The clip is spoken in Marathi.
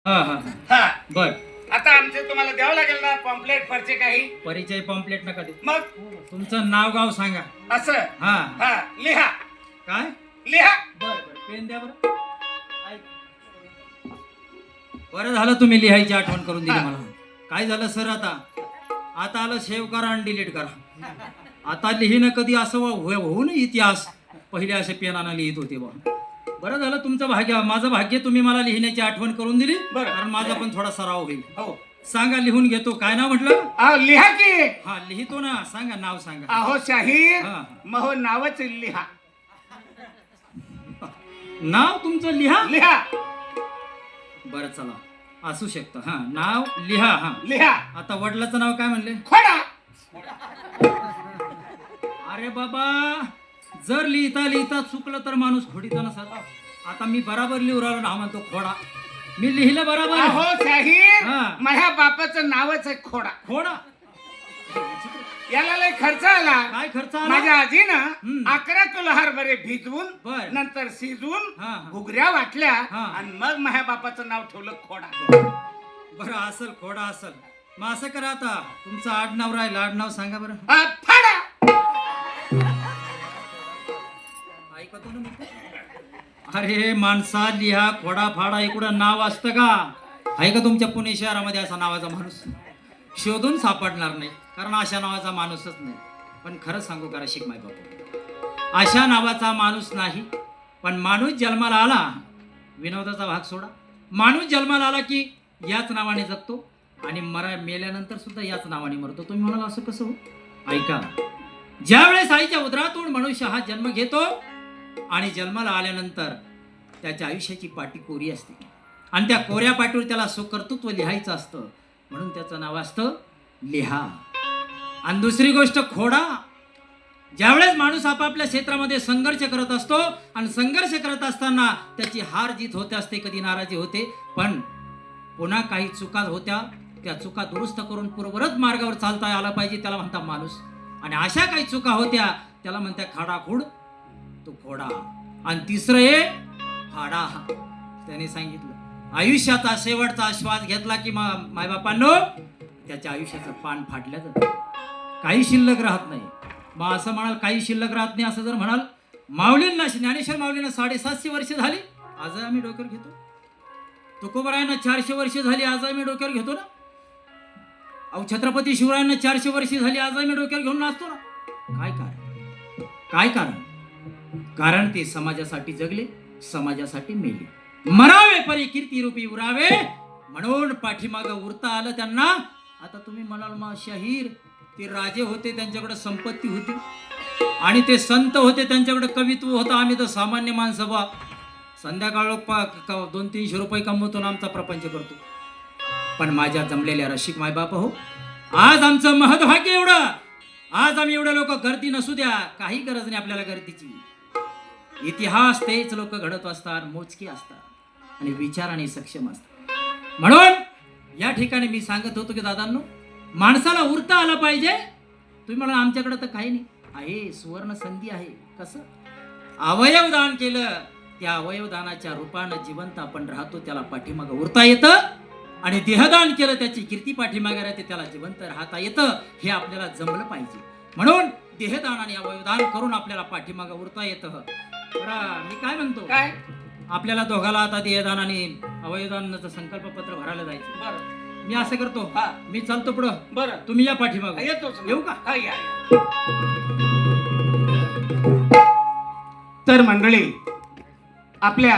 हा हा हा बर. आता आमचे तुम्हाला द्यावं लागेल ना पॉम्पलेट परचे काही. परिचय पॉम्पलेट नका देऊ. मग तुमचं नाव गाव सांगा. असं हा हा लिहा काय. लिहा. बर बर पेन द्या बरं. ऐक. बरं झालं तुम्ही लिहायची आठवण करून दिली मला. काय झालं सर आता आता आलं सेव्ह करा आणि डिलीट करा. आता लिहिणं कधी असं होऊ नये इतिहास. पहिले असे पेनानं लिहित होते बा. बरं झालं तुमचं भाग्य माझं भाग्य तुम्ही मला लिहिण्याची आठवण करून दिली. बरं. कारण माझा पण थोडा सराव होईल. हो सांगा लिहून घेतो. काय नाव म्हटलं. लिहा की. हा लिहितो ना. सांगा नाव सांगा. अहो शाहीर हा. महो नावच लिहा. नाव तुमचं लिहा. लिहा बरं चला असू शकतं. हा नाव लिहा. हा लिहा. आता वडिलाचं नाव काय म्हणले. खोडा. अरे बाबा जर लिहिता लिहिता चुकलं तर माणूस खोडीचा नसत. आता मी बराबर लिहू राहिलो ना. हा म्हणतो खोडा. मी लिहिलं बराबर. अहो शाहीर हा. माझ्या बापाचं नावच आहे खोडा. खोडा. याला लय खर्च आला. काय खर्च आला? माझ्या आजीनं हम्म. 11 किलो हरभरे भिजवून बर. नंतर शिजवून हा, हा. घुगऱ्या वाटल्या हा. आणि मग माझ्या बापाचं नाव ठेवलं खोडा. बरं असल खोडा असल. मग असं करा आता तुमचं आडनाव राहिलं. आडनाव सांगा बरं. फाडा. ऐकतो ना मी. अरे माणसा लिहा खोडा फाडा इकडं नाव असतं का. आहे का तुमच्या पुणे शहरामध्ये असा नावाचा माणूस. शोधून सापडणार नाही कारण अशा नावाचा माणूसच नाही. पण खरं सांगू का रसिक माय बापू अशा नावाचा माणूस नाही. पण माणूस जन्माला आला. विनोदाचा भाग सोडा. माणूस जन्माला आला की याच नावाने जगतो आणि मेल्यानंतर सुद्धा याच नावाने मरतो. तुम्ही म्हणाल असं कसं हो. ऐका ज्यावेळेस आईच्या उदरातून मनुष्य हा जन्म घेतो आणि जन्माला आल्यानंतर त्याच्या आयुष्याची पाटी कोरी असते आणि त्या कोऱ्या पाटीवर त्याला सुकर्तृत्व लिहायचं असतं. म्हणून त्याचं नाव असतं लिहा. आणि दुसरी गोष्ट खोडा. ज्यावेळेस माणूस आपापल्या क्षेत्रामध्ये संघर्ष करत असतो आणि संघर्ष करत असताना त्याची हार जीत होते असते. कधी नाराजी होते. पण पुन्हा काही चुका होत्या. त्या चुका दुरुस्त करून पूर्वरत मार्गावर चालता आला पाहिजे. त्याला म्हणता माणूस. आणि अशा काही चुका होत्या त्याला म्हणता खाडाखोड तो खोडा. आणि तिसरं आहे फाडा. त्याने सांगितलं आयुष्याचा शेवटचा श्वास घेतला की मायबापांनो त्याच्या आयुष्याचं पान फाटल्या जातं. काही शिल्लक राहत नाही. मग असं म्हणाल काही शिल्लक राहत नाही असं जर म्हणाल. माऊलींना ज्ञानेश्वर माऊलींना 750 वर्ष झाली. आज आम्ही डोक्यावर घेतो. तुकोबरायांना 400 वर्ष झाली. आज आम्ही डोक्यावर घेतो ना. अहो छत्रपती शिवरायांना 400 वर्ष झाली. आज आम्ही डोक्यावर घेऊन नाचतो ना. काय कारण. काय कारण. कारण ते समाजासाठी जगले. समाजासाठी मेले. मरावे परी कीर्ती रूपी उरावे म्हणून पाठीमागं उरता आलं त्यांना. आता तुम्ही म्हणाल मग शाहीर ते राजे होते त्यांच्याकडे संपत्ती होती आणि ते संत होते त्यांच्याकडे कवित्व होतं. आम्ही तर सामान्य माणसं बा संध्याकाळ 200-300 रुपये कमवतो आमचा प्रपंच करतो. पण माझ्या जमलेल्या रसिक मायबाप हो आज आमचं महत्भाग्य एवढं. आज आम्ही एवढे लोक गर्दी नसू द्या. काही गरज नाही आपल्याला गर्दीची. इतिहास तेच लोक घडत असतात. मोजके असतात आणि विचाराने सक्षम असतात. म्हणून या ठिकाणी मी सांगत होतो की दादांनो माणसाला उरता आला पाहिजे. तुम्ही म्हणा आमच्याकडे तर काही नाही. आहे सुवर्ण संधी आहे. कसं अवयव दान केलं त्या अवयवदानाच्या रूपानं जिवंत आपण राहतो. त्याला पाठीमागं उरता येतं. आणि देहदान केलं त्याची कीर्ती पाठीमागे राहते. त्याला जिवंत राहता येतं. हे आपल्याला जमलं पाहिजे. म्हणून देहदान आणि अवयवदान करून आपल्याला पाठीमागं उरता येतं. बरं मी काय म्हणतो काय आपल्याला दोघाला आता देहदान आणि अवयवदानाचं संकल्पपत्र भरायला जायचं. बरं मी असं करतो. हा. मी चालतो पुढं. बरं तुम्ही या पाठीमागं. येतोच येऊ का. हा, या. तर मंडळी आपल्या